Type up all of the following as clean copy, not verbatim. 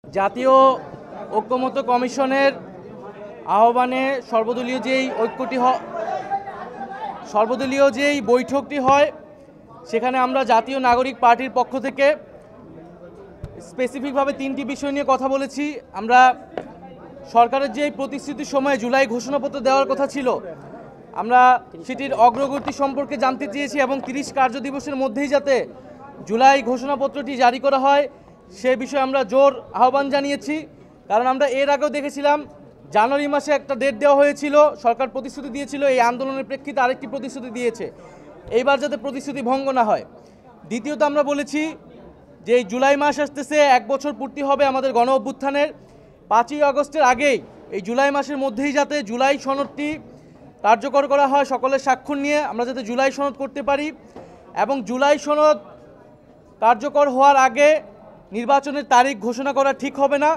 জাতীয় ঐক্যমত্য কমিশনের আহ্বানে সর্বদলীয় যেই বৈঠকটি হয় সেখানে আমরা জাতীয় নাগরিক পার্টির পক্ষ থেকে স্পেসিফিকভাবে তিনটি বিষয় নিয়ে কথা বলেছি। আমরা সরকারের যে প্রতিশ্রুতির সময় জুলাই ঘোষণাপত্র দেওয়ার কথা ছিল, আমরা সেটির অগ্রগতি সম্পর্কে জানতে চেয়েছি এবং 30 কার্যদিবসের মধ্যেই যাতে জুলাই ঘোষণাপত্রটি জারি করা হয় সে বিষয়ে আমরা জোর আহ্বান জানিয়েছি। কারণ আমরা এর আগেও দেখেছিলাম জানুয়ারি মাসে একটা ডেট দেওয়া হয়েছিল, সরকার প্রতিশ্রুতি দিয়েছিল, এই আন্দোলনের প্রেক্ষিতে আরেকটি প্রতিশ্রুতি দিয়েছে, এইবার যাতে প্রতিশ্রুতি ভঙ্গ না হয়। দ্বিতীয়ত আমরা বলেছি যে এই জুলাই মাস আসতেছে, 1 বছর পূর্তি হবে আমাদের গণ অভ্যুত্থানের। 5ই আগস্টের আগেই এই জুলাই মাসের মধ্যেই যাতে জুলাই সনদটি কার্যকর করা হয় সকলের স্বাক্ষর নিয়ে, আমরা যাতে জুলাই সনদ করতে পারি এবং জুলাই সনদ কার্যকর হওয়ার আগে নির্বাচনের তারিখ ঘোষণা করা ঠিক হবে না।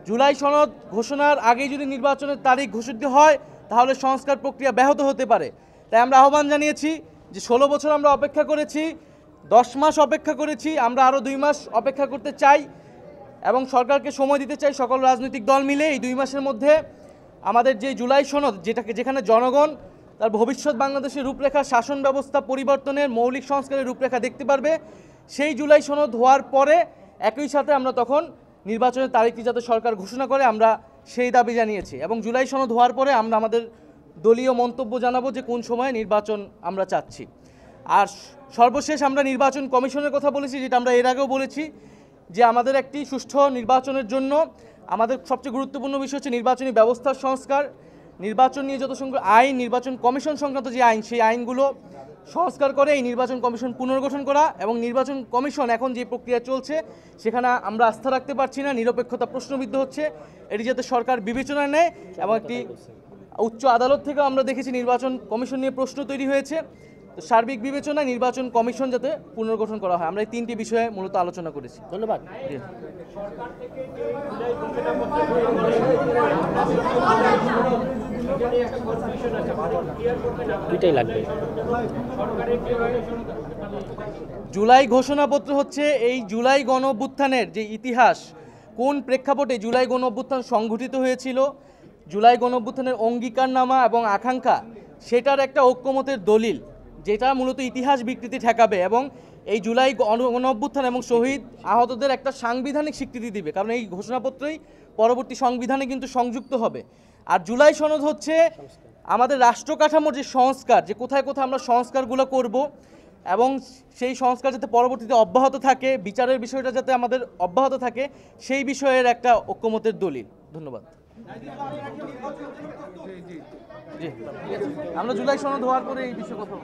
জুলাই সনদ ঘোষণার আগেই যদি নির্বাচনের তারিখ ঘোষিত হয় তাহলে সংস্কার প্রক্রিয়া ব্যাহত হতে পারে। তাই আমরা আহ্বান জানিয়েছি যে 16 বছর আমরা অপেক্ষা করেছি, 10 মাস অপেক্ষা করেছি, আমরা আরও 2 মাস অপেক্ষা করতে চাই এবং সরকারকে সময় দিতে চাই। সকল রাজনৈতিক দল মিলে এই 2 মাসের মধ্যে আমাদের যে জুলাই সনদ, যেখানে জনগণ তার ভবিষ্যৎ বাংলাদেশের রূপরেখা, শাসন ব্যবস্থা পরিবর্তনের মৌলিক সংস্কারের রূপরেখা দেখতে পারবে, সেই জুলাই সনদ হওয়ার পরে একই সাথে আমরা তখন নির্বাচনের তারিখটি যাতে সরকার ঘোষণা করে আমরা সেই দাবি জানিয়েছি। এবং জুলাই সনদ হওয়ার পরে আমরা আমাদের দলীয় মন্তব্য জানাবো যে কোন সময়ে নির্বাচন আমরা চাচ্ছি। আর সর্বশেষ আমরা নির্বাচন কমিশনের কথা বলেছি, যেটা আমরা এর আগেও বলেছি যে আমাদের একটি সুষ্ঠু নির্বাচনের জন্য আমাদের সবচেয়ে গুরুত্বপূর্ণ বিষয় হচ্ছে নির্বাচনী ব্যবস্থার সংস্কার। নির্বাচন নিয়ে যত সংখ্যক আইন, নির্বাচন কমিশন সংক্রান্ত যে আইন, সেই আইনগুলো সংস্কার করে এই নির্বাচন কমিশন পুনর্গঠন করা। এবং নির্বাচন কমিশন এখন যে প্রক্রিয়া চলছে সেখানে আমরা আস্থা রাখতে পারছি না, নিরপেক্ষতা প্রশ্নবিদ্ধ হচ্ছে। এটি যাতে সরকার বিবেচনায় নেয় এবং একটি উচ্চ আদালত থেকেও আমরা দেখেছি নির্বাচন কমিশন নিয়ে প্রশ্ন তৈরি হয়েছে। তো সার্বিক বিবেচনায় নির্বাচন কমিশন যাতে পুনর্গঠন করা হয়, আমরা এই 3টি বিষয়ে মূলত আলোচনা করেছি। ধন্যবাদ। দুইটাই লাগবে। জুলাই ঘোষণাপত্র হচ্ছে এই জুলাই গণ অভ্যুত্থানের যে ইতিহাস, কোন প্রেক্ষাপটে জুলাই গণ অভ্যুত্থান সংঘটিত হয়েছিল, জুলাই গণ অভ্যুত্থানের অঙ্গীকারনামা এবং আকাঙ্ক্ষা, সেটার একটা ঐক্যমতের দলিল, যেটা মূলত ইতিহাস বিকৃতি ঠেকাবে এবং এই জুলাই গণ অভ্যুত্থান এবং শহীদ আহতদের একটা সাংবিধানিক স্বীকৃতি দিবে। কারণ এই ঘোষণাপত্রই পরবর্তী সংবিধানে কিন্তু সংযুক্ত হবে। আর জুলাই সনদ হচ্ছে আমাদের রাষ্ট্র কাঠামোর যে সংস্কার, যে কোথায় কোথায় আমরা সংস্কারগুলো করব এবং সেই সংস্কার যাতে পরবর্তীতে অব্যাহত থাকে, বিচারের বিষয়টা যাতে আমাদের অব্যাহত থাকে, সেই বিষয়ের একটা ঐক্যমতের দলিল। ধন্যবাদ। জি, আমরা জুলাই সনদ হওয়ার পরে এই বিষয়ে কথা